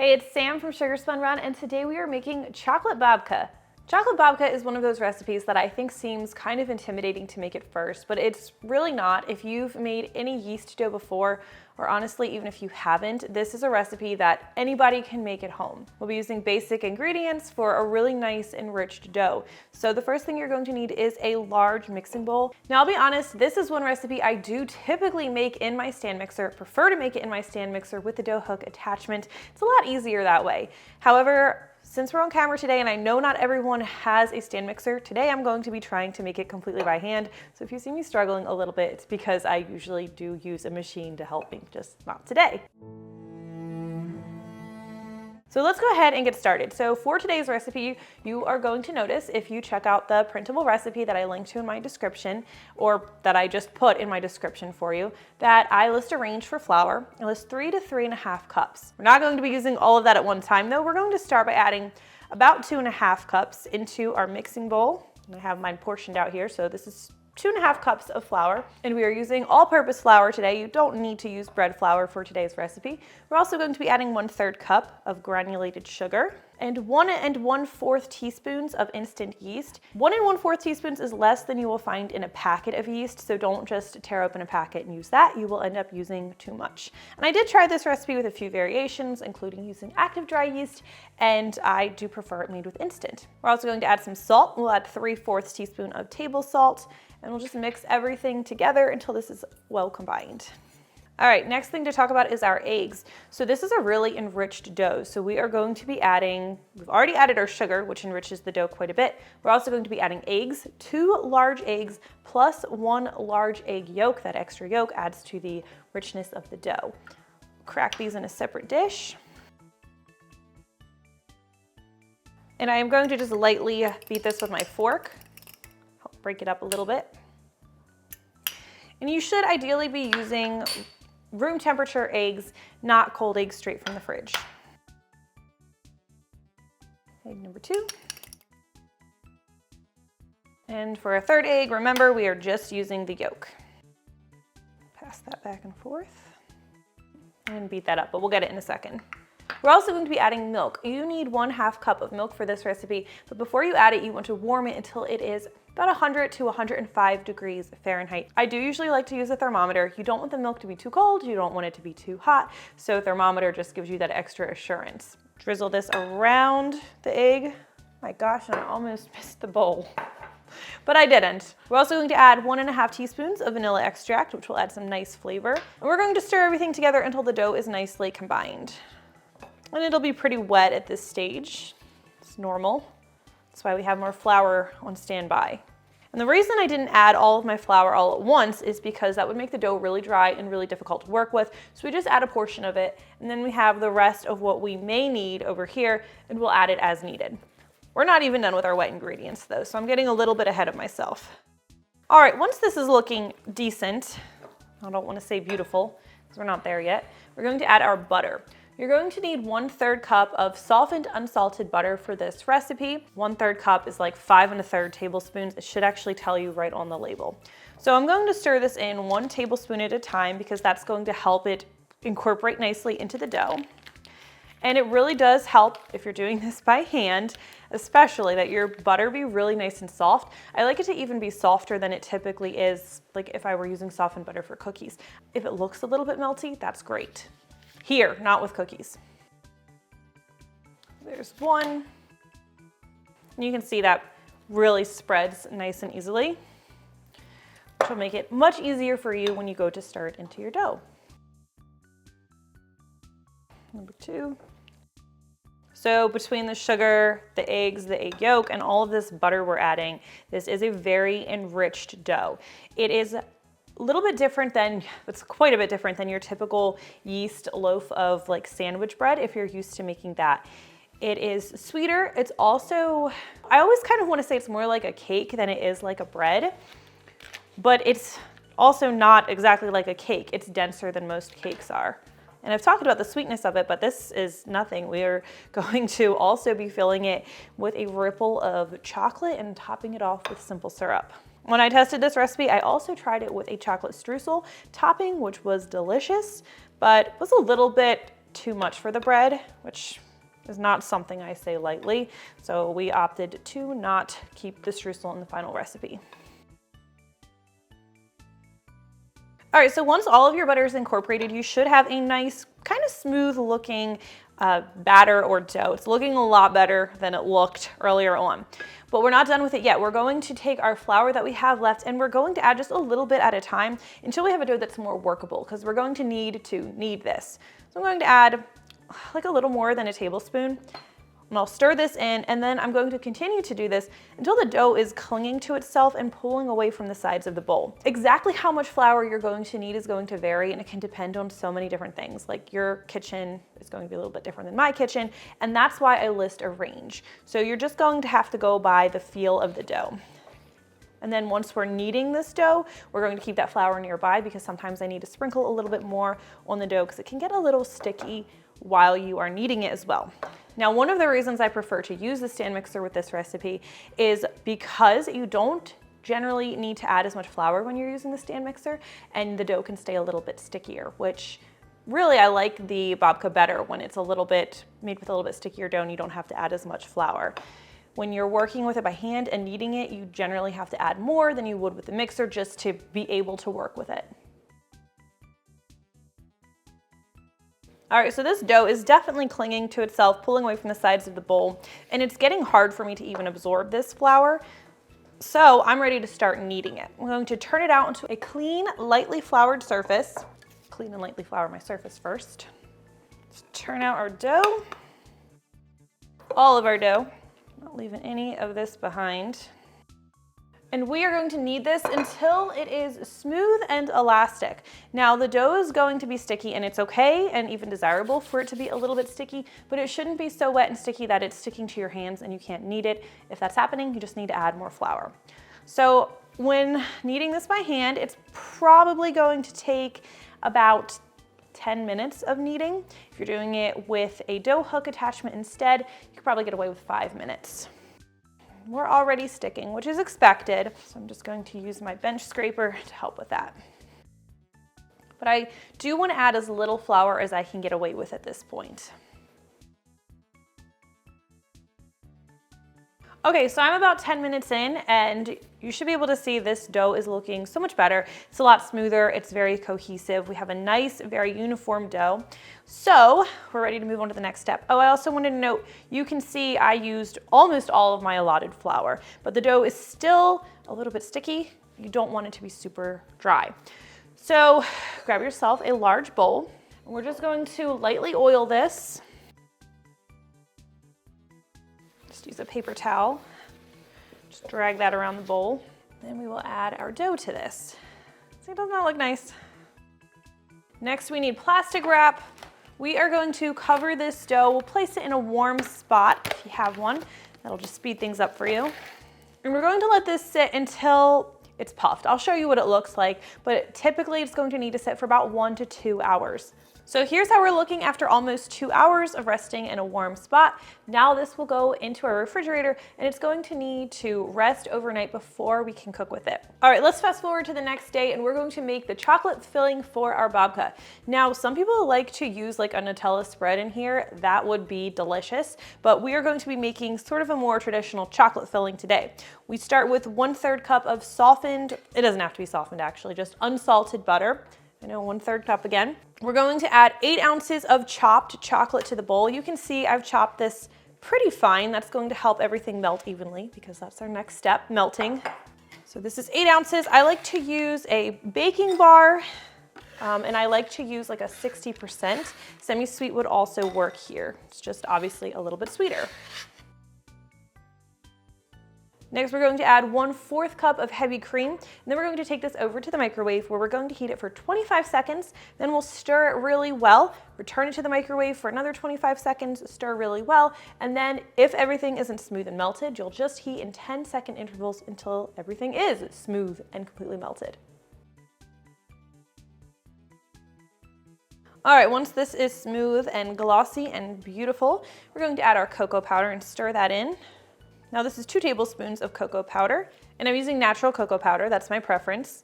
Hey, it's Sam from Spun, and today we are making chocolate babka. Chocolate babka is one of those recipes that I think seems kind of intimidating to make at first, but it's really not. If you've made any yeast dough before, or honestly, even if you haven't, this is a recipe that anybody can make at home. We'll be using basic ingredients for a really nice enriched dough. So the first thing you're going to need is a large mixing bowl. Now, I'll be honest, this is one recipe I do typically make in my stand mixer, prefer to make it in my stand mixer with the dough hook attachment. It's a lot easier that way. However, since we're on camera today and I know not everyone has a stand mixer, today I'm going to be trying to make it completely by hand. So if you see me struggling a little bit, it's because I usually do use a machine to help me, just not today. So let's go ahead and get started. So for today's recipe, you are going to notice if you check out the printable recipe that I linked to in my description, or that I just put in my description for you, that I list a range for flour. I list 3 to 3.5 cups. We're not going to be using all of that at one time though. We're going to start by adding about 2.5 cups into our mixing bowl. And I have mine portioned out here, so this is 2.5 cups of flour, and we are using all-purpose flour today. You don't need to use bread flour for today's recipe. We're also going to be adding 1/3 cup of granulated sugar and 1 1/4 teaspoons of instant yeast. 1 1/4 teaspoons is less than you will find in a packet of yeast, so don't just tear open a packet and use that. You will end up using too much. And I did try this recipe with a few variations, including using active dry yeast, and I do prefer it made with instant. We're also going to add some salt. We'll add 3/4 teaspoon of table salt, and we'll just mix everything together until this is well combined. All right, next thing to talk about is our eggs. So this is a really enriched dough. So we are going to be adding, we've already added our sugar, which enriches the dough quite a bit. We're also going to be adding eggs, 2 large eggs plus 1 large egg yolk. That extra yolk adds to the richness of the dough. Crack these in a separate dish. And I am going to just lightly beat this with my fork. Break it up a little bit. And you should ideally be using room temperature eggs, not cold eggs straight from the fridge. Egg number 2. And for a 3rd egg, remember we are just using the yolk. Pass that back and forth and beat that up, but we'll get it in a second. We're also going to be adding milk. You need 1/2 cup of milk for this recipe, but before you add it, you want to warm it until it is about 100 to 105 degrees Fahrenheit. I do usually like to use a thermometer. You don't want the milk to be too cold, you don't want it to be too hot, so a thermometer just gives you that extra assurance. Drizzle this around the egg. My gosh, I almost missed the bowl. But I didn't. We're also going to add 1.5 teaspoons of vanilla extract, which will add some nice flavor. And we're going to stir everything together until the dough is nicely combined. And it'll be pretty wet at this stage. It's normal. That's why we have more flour on standby. And the reason I didn't add all of my flour all at once is because that would make the dough really dry and really difficult to work with. So we just add a portion of it, and then we have the rest of what we may need over here, and we'll add it as needed. We're not even done with our wet ingredients though, so I'm getting a little bit ahead of myself. All right, once this is looking decent, I don't want to say beautiful, because we're not there yet, we're going to add our butter. You're going to need 1/3 cup of softened unsalted butter for this recipe. 1/3 cup is like 5 1/3 tablespoons. It should actually tell you right on the label. So I'm going to stir this in 1 tablespoon at a time because that's going to help it incorporate nicely into the dough. And it really does help if you're doing this by hand, especially that your butter be really nice and soft. I like it to even be softer than it typically is, like if I were using softened butter for cookies. If it looks a little bit melty, that's great. Here, not with cookies. There's 1. And you can see that really spreads nice and easily, which will make it much easier for you when you go to stir it into your dough. Number 2. So between the sugar, the eggs, the egg yolk, and all of this butter we're adding, this is a very enriched dough. It is a little bit different than, it's quite a bit different than your typical yeast loaf of like sandwich bread if you're used to making that. It is sweeter. It's also, I always kind of want to say it's more like a cake than it is like a bread, but it's also not exactly like a cake. It's denser than most cakes are. And I've talked about the sweetness of it, but this is nothing. We are going to also be filling it with a ripple of chocolate and topping it off with simple syrup. When I tested this recipe, I also tried it with a chocolate streusel topping, which was delicious, but was a little bit too much for the bread, which is not something I say lightly. So we opted to not keep the streusel in the final recipe. All right, so once all of your butter is incorporated, you should have a nice, kind of smooth looking batter or dough. It's looking a lot better than it looked earlier on. But we're not done with it yet. We're going to take our flour that we have left and we're going to add just a little bit at a time until we have a dough that's more workable, because we're going to knead this. So I'm going to add like a little more than a tablespoon. And I'll stir this in, and then I'm going to continue to do this until the dough is clinging to itself and pulling away from the sides of the bowl. Exactly how much flour you're going to need is going to vary, and it can depend on so many different things. Like your kitchen is going to be a little bit different than my kitchen, and that's why I list a range. So you're just going to have to go by the feel of the dough. And then once we're kneading this dough, we're going to keep that flour nearby, because sometimes I need to sprinkle a little bit more on the dough because it can get a little sticky while you are kneading it as well. Now, one of the reasons I prefer to use the stand mixer with this recipe is because you don't generally need to add as much flour when you're using the stand mixer, and the dough can stay a little bit stickier, which really I like the babka better when it's a little bit made with a little bit stickier dough and you don't have to add as much flour. When you're working with it by hand and kneading it, you generally have to add more than you would with the mixer just to be able to work with it. All right, so this dough is definitely clinging to itself, pulling away from the sides of the bowl, and it's getting hard for me to even absorb this flour. So I'm ready to start kneading it. I'm going to turn it out into a clean, lightly floured surface. Clean and lightly flour my surface first. Let's turn out our dough. All of our dough, not leaving any of this behind. And we are going to knead this until it is smooth and elastic. Now the dough is going to be sticky, and it's okay and even desirable for it to be a little bit sticky, but it shouldn't be so wet and sticky that it's sticking to your hands and you can't knead it. If that's happening, you just need to add more flour. So when kneading this by hand, it's probably going to take about 10 minutes of kneading. If you're doing it with a dough hook attachment instead, you could probably get away with 5 minutes. We're already sticking, which is expected. So I'm just going to use my bench scraper to help with that. But I do want to add as little flour as I can get away with at this point. Okay, so I'm about 10 minutes in, and you should be able to see this dough is looking so much better. It's a lot smoother, it's very cohesive. We have a nice, very uniform dough. So we're ready to move on to the next step. Oh, I also wanted to note, you can see I used almost all of my allotted flour, but the dough is still a little bit sticky. You don't want it to be super dry. So grab yourself a large bowl, and we're just going to lightly oil this. Just use a paper towel, just drag that around the bowl. Then we will add our dough to this. See, doesn't that look nice? Next, we need plastic wrap. We are going to cover this dough. We'll place it in a warm spot if you have one. That'll just speed things up for you. And we're going to let this sit until it's puffed. I'll show you what it looks like, but typically it's going to need to sit for about 1 to 2 hours. So here's how we're looking after almost 2 hours of resting in a warm spot. Now this will go into our refrigerator, and it's going to need to rest overnight before we can cook with it. All right, let's fast forward to the next day, and we're going to make the chocolate filling for our babka. Now, some people like to use like a Nutella spread in here. That would be delicious, but we are going to be making sort of a more traditional chocolate filling today. We start with 1/3 cup of softened, it doesn't have to be softened actually, just unsalted butter. 1/3 cup again. We're going to add 8 ounces of chopped chocolate to the bowl. You can see I've chopped this pretty fine. That's going to help everything melt evenly, because that's our next step, melting. So this is 8 ounces. I like to use a baking bar, and I like to use like a 60%. Semi-sweet would also work here. It's just obviously a little bit sweeter. Next, we're going to add 1/4 cup of heavy cream. And then we're going to take this over to the microwave, where we're going to heat it for 25 seconds. Then we'll stir it really well, return it to the microwave for another 25 seconds, stir really well. And then if everything isn't smooth and melted, you'll just heat in 10-second intervals until everything is smooth and completely melted. All right, once this is smooth and glossy and beautiful, we're going to add our cocoa powder and stir that in. Now this is 2 tablespoons of cocoa powder, and I'm using natural cocoa powder, that's my preference.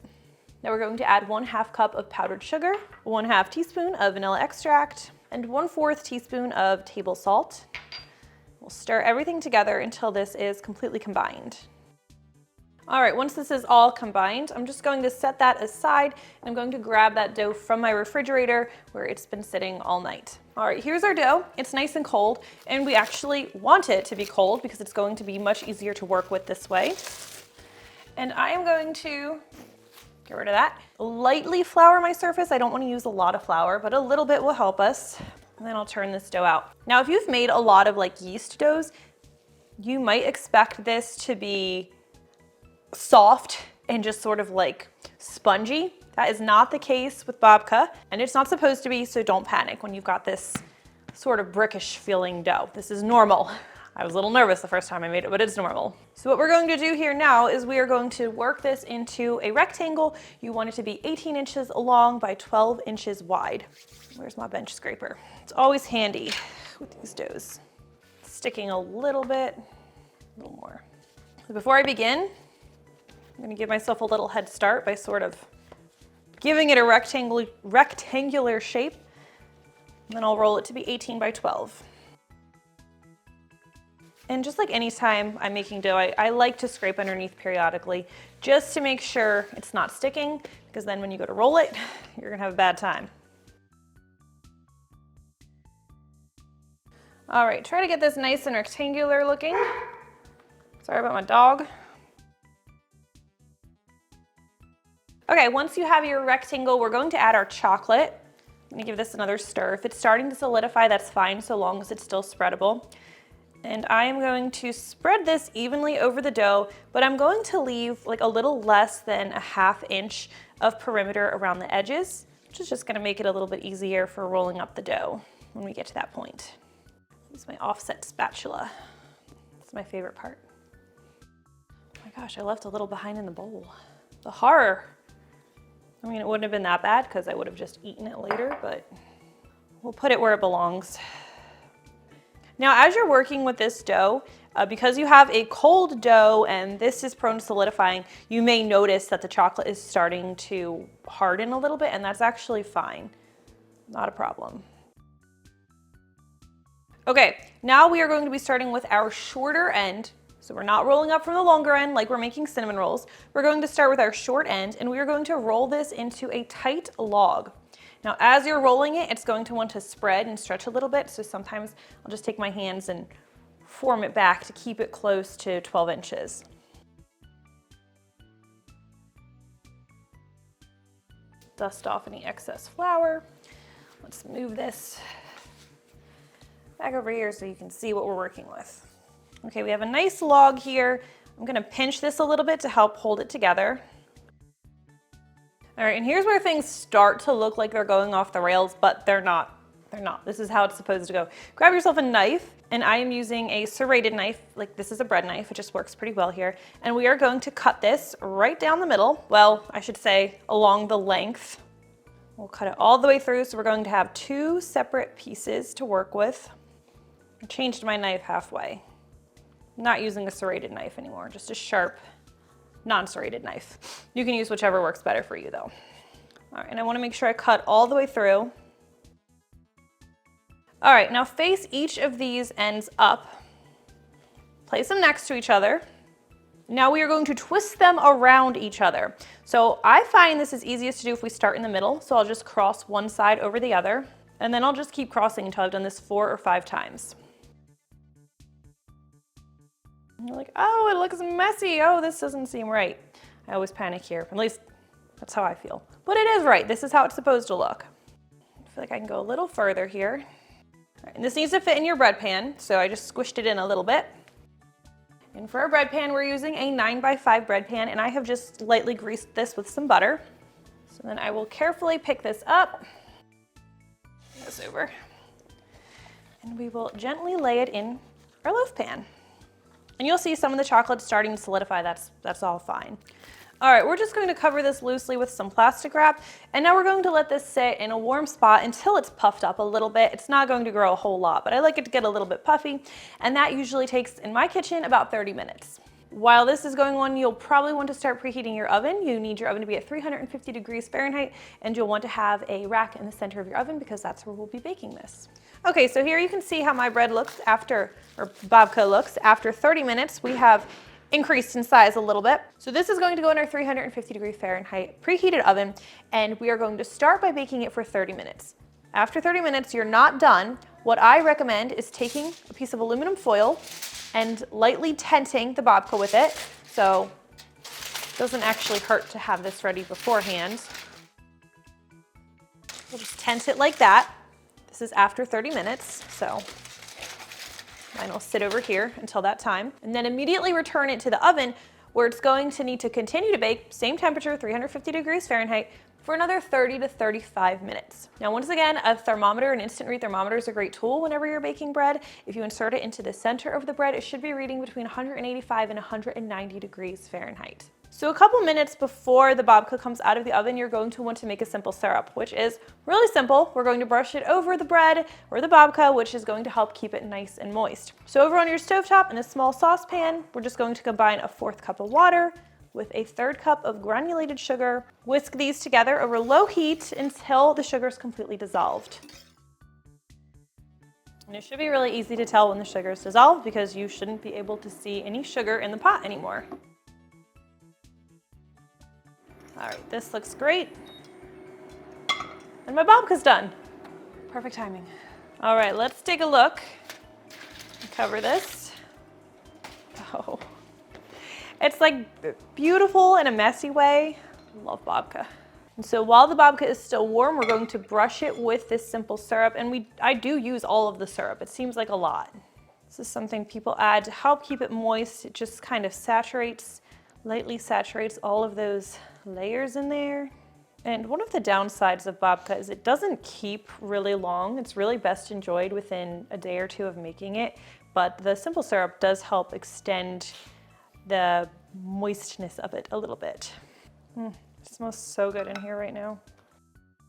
Now we're going to add 1/2 cup of powdered sugar, 1/2 teaspoon of vanilla extract, and 1/4 teaspoon of table salt. We'll stir everything together until this is completely combined. All right, once this is all combined, I'm just going to set that aside, and I'm going to grab that dough from my refrigerator where it's been sitting all night. All right, here's our dough. It's nice and cold, and we actually want it to be cold because it's going to be much easier to work with this way. And I am going to get rid of that. Lightly flour my surface. I don't want to use a lot of flour, but a little bit will help us. And then I'll turn this dough out. Now, if you've made a lot of like yeast doughs, you might expect this to be soft and just sort of like spongy. That is not the case with babka, and it's not supposed to be, so don't panic when you've got this sort of brickish feeling dough. This is normal. I was a little nervous the first time I made it, but it's normal. So what we're going to do here now is we are going to work this into a rectangle. You want it to be 18 inches long by 12 inches wide. Where's my bench scraper? It's always handy with these doughs. Sticking a little bit, a little more. So before I begin, I'm going to give myself a little head start by sort of giving it a rectangular shape. And then I'll roll it to be 18 by 12. And just like any time I'm making dough, I like to scrape underneath periodically just to make sure it's not sticking, because then when you go to roll it, you're going to have a bad time. All right, try to get this nice and rectangular looking. Sorry about my dog. Okay, once you have your rectangle, we're going to add our chocolate. I'm gonna give this another stir. If it's starting to solidify, that's fine, so long as it's still spreadable. And I am going to spread this evenly over the dough, but I'm going to leave like a little less than a 1/2 inch of perimeter around the edges, which is just gonna make it a little bit easier for rolling up the dough when we get to that point. Use my offset spatula. It's my favorite part. Oh my gosh, I left a little behind in the bowl. The horror. I mean, it wouldn't have been that bad because I would have just eaten it later, but we'll put it where it belongs. Now, as you're working with this dough, because you have a cold dough and this is prone to solidifying, you may notice that the chocolate is starting to harden a little bit, and that's actually fine. Not a problem. Okay, now we are going to be starting with our shorter end. So we're not rolling up from the longer end like we're making cinnamon rolls. We're going to start with our short end, and we are going to roll this into a tight log. Now, as you're rolling it, it's going to want to spread and stretch a little bit. So sometimes I'll just take my hands and form it back to keep it close to 12 inches. Dust off any excess flour. Let's move this back over here so you can see what we're working with. Okay, we have a nice log here. I'm gonna pinch this a little bit to help hold it together. All right, and here's where things start to look like they're going off the rails, but they're not. They're not. This is how it's supposed to go. Grab yourself a knife, and I am using a serrated knife. Like, this is a bread knife. It just works pretty well here. And we are going to cut this right down the middle. Well, I should say along the length. We'll cut it all the way through, so we're going to have 2 separate pieces to work with. I changed my knife halfway. I'm not using a serrated knife anymore, just a sharp, non-serrated knife. You can use whichever works better for you though. All right, and I wanna make sure I cut all the way through. All right, now face each of these ends up. Place them next to each other. Now we are going to twist them around each other. So I find this is easiest to do if we start in the middle. So I'll just cross one side over the other, and then I'll just keep crossing until I've done this 4 or 5 times. And you're like, oh, it looks messy. Oh, this doesn't seem right. I always panic here. At least that's how I feel. But it is right. This is how it's supposed to look. I feel like I can go a little further here. All right, and this needs to fit in your bread pan, so I just squished it in a little bit. And for our bread pan, we're using a 9x5 bread pan, and I have just lightly greased this with some butter. So then I will carefully pick this up, bring this over, and we will gently lay it in our loaf pan. And you'll see some of the chocolate starting to solidify. That's all fine. All right, we're just going to cover this loosely with some plastic wrap, and now we're going to let this sit in a warm spot until it's puffed up a little bit. It's not going to grow a whole lot, but I like it to get a little bit puffy, and that usually takes, in my kitchen, about 30 minutes. While this is going on, you'll probably want to start preheating your oven. You need your oven to be at 350 degrees Fahrenheit, and you'll want to have a rack in the center of your oven because that's where we'll be baking this. Okay, so here you can see how my bread looks after, or babka looks after 30 minutes. We have increased in size a little bit. So this is going to go in our 350 degree Fahrenheit preheated oven, and we are going to start by baking it for 30 minutes. After 30 minutes, you're not done. What I recommend is taking a piece of aluminum foil and lightly tenting the babka with it. So it doesn't actually hurt to have this ready beforehand. We'll just tent it like that. This is after 30 minutes, so mine will sit over here until that time. And then immediately return it to the oven where it's going to need to continue to bake, same temperature, 350 degrees Fahrenheit, for another 30 to 35 minutes. Now, once again, a thermometer, an instant read thermometer is a great tool whenever you're baking bread. If you insert it into the center of the bread, it should be reading between 185 and 190 degrees Fahrenheit. So a couple minutes before the babka comes out of the oven, you're going to want to make a simple syrup, which is really simple. We're going to brush it over the bread or the babka, which is going to help keep it nice and moist. So over on your stovetop in a small saucepan, we're just going to combine a 1/4 cup of water with a 1/3 cup of granulated sugar. Whisk these together over low heat until the sugar is completely dissolved. And it should be really easy to tell when the sugar is dissolved because you shouldn't be able to see any sugar in the pot anymore. All right, this looks great. And my babka's done. Perfect timing. All right, let's take a look. Cover this. Oh. It's like beautiful in a messy way. I love babka. And so while the babka is still warm, we're going to brush it with this simple syrup. And I do use all of the syrup. It seems like a lot. This is something people add to help keep it moist. It just kind of lightly saturates all of those layers in there. And one of the downsides of babka is it doesn't keep really long. It's really best enjoyed within a day or two of making it. But the simple syrup does help extend the moistness of it a little bit. It smells so good in here right now.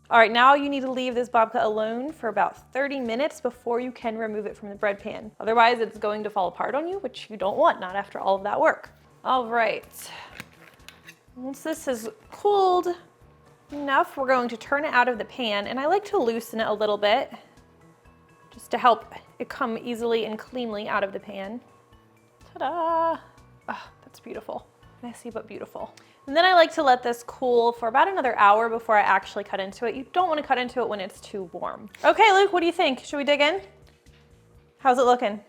All right, now you need to leave this babka alone for about 30 minutes before you can remove it from the bread pan. Otherwise, it's going to fall apart on you, which you don't want, not after all of that work. All right, once this has cooled enough, we're going to turn it out of the pan, and I like to loosen it a little bit just to help it come easily and cleanly out of the pan. Ta-da! Oh, that's beautiful. Messy but beautiful. And then I like to let this cool for about another hour before I actually cut into it. You don't want to cut into it when it's too warm. Okay, Luke, what do you think? Should we dig in? How's it looking?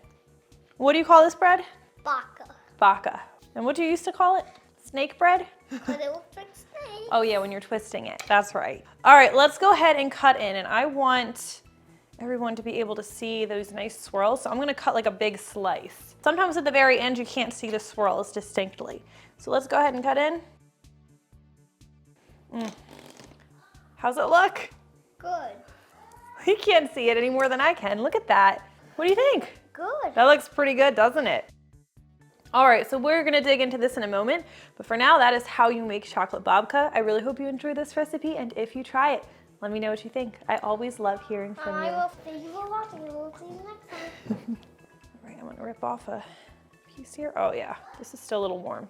What do you call this bread? Babka. Babka. And what do you used to call it? Snake bread? Because it looks like snake. Oh yeah, when you're twisting it. That's right. All right, let's go ahead and cut in. And I want everyone to be able to see those nice swirls. So I'm gonna cut like a big slice. Sometimes at the very end, you can't see the swirls distinctly. So let's go ahead and cut in. How's it look? Good. You can't see it any more than I can. Look at that. What do you think? Good. That looks pretty good, doesn't it? All right, so we're gonna dig into this in a moment, but for now, that is how you make chocolate babka. I really hope you enjoyed this recipe, and if you try it, let me know what you think. I always love hearing from you. Thank you for watching, and we'll see you next time. All right, I'm gonna rip off a piece here. Oh yeah, this is still a little warm.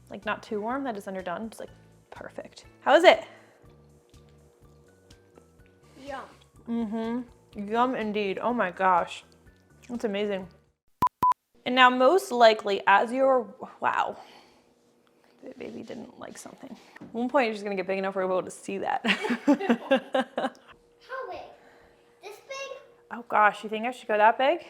Like not too warm, that is underdone. It's like perfect. How is it? Yum. Yum indeed. Oh my gosh, that's amazing. And now most likely as you're, wow, the baby didn't like something. At one point you're just gonna get big enough where we're able to see that. How big? This big? Oh gosh, you think I should go that big?